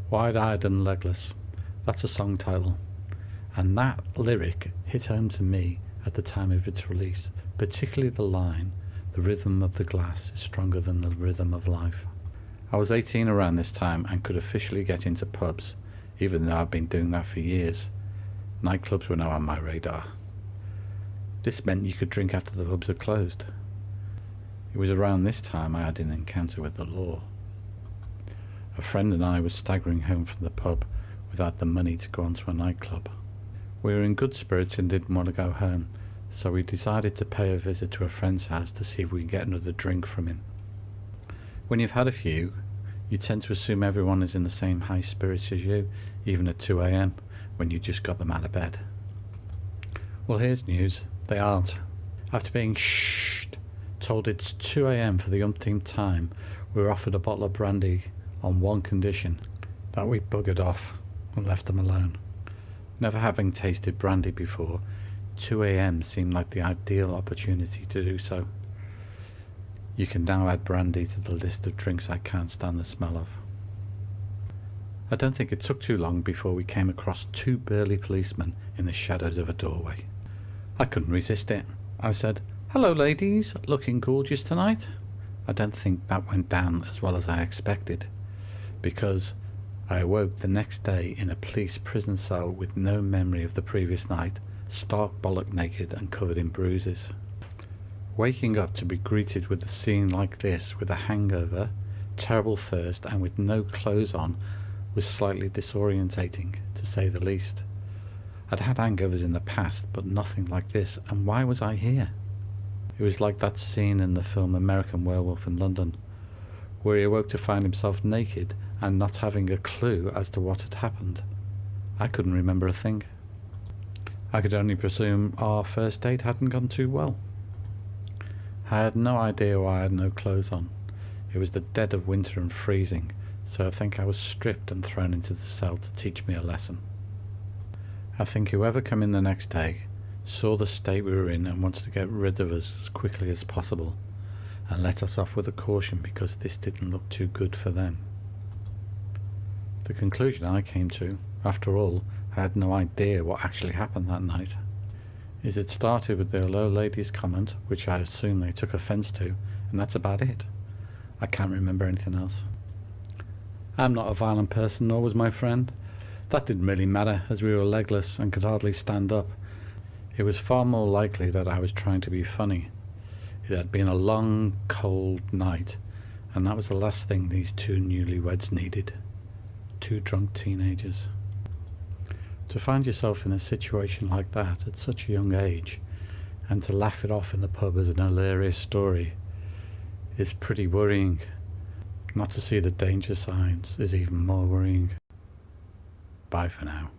Wide-eyed and legless. That's a song title. And that lyric hit home to me at the time of its release, particularly the line, "The rhythm of the glass is stronger than the rhythm of life." I was 18 around this time and could officially get into pubs, even though I've been doing that for years. Nightclubs were now on my radar. This meant you could drink after the pubs had closed. It was around this time I had an encounter with the law. A friend and I were staggering home from the pub without the money to go on to a nightclub. We were in good spirits and didn't want to go home, so we decided to pay a visit to a friend's house to see if we could get another drink from him. When you've had a few, you tend to assume everyone is in the same high spirits as you, even at 2 a.m, when you just got them out of bed. Well, here's news. They aren't. After being told it's 2 a.m. for the umpteenth time, we were offered a bottle of brandy on one condition, that we buggered off and left them alone. Never having tasted brandy before, 2 a.m. seemed like the ideal opportunity to do so. You can now add brandy to the list of drinks I can't stand the smell of. I don't think it took too long before we came across two burly policemen in the shadows of a doorway. I couldn't resist it. I said, "Hello ladies, looking gorgeous tonight." I don't think that went down as well as I expected, because I awoke the next day in a police prison cell with no memory of the previous night, stark bollock naked and covered in bruises. Waking up to be greeted with a scene like this with a hangover, terrible thirst and with no clothes on was slightly disorientating, to say the least. I'd had hangovers in the past, but nothing like this, and why was I here? It was like that scene in the film American Werewolf in London, where he awoke to find himself naked and not having a clue as to what had happened. I couldn't remember a thing. I could only presume our first date hadn't gone too well. I had no idea why I had no clothes on. It was the dead of winter and freezing, so I think I was stripped and thrown into the cell to teach me a lesson. I think whoever came in the next day saw the state we were in and wanted to get rid of us as quickly as possible, and let us off with a caution because this didn't look too good for them. The conclusion I came to, after all, I had no idea what actually happened that night, is it started with the hello ladies comment, which I assume they took offence to, and that's about it. I can't remember anything else. I'm not a violent person, nor was my friend. That didn't really matter, as we were legless and could hardly stand up. It was far more likely that I was trying to be funny. It had been a long, cold night, and that was the last thing these two newlyweds needed. Two drunk teenagers. To find yourself in a situation like that at such a young age, and to laugh it off in the pub as an hilarious story, is pretty worrying. Not to see the danger signs is even more worrying. Bye for now.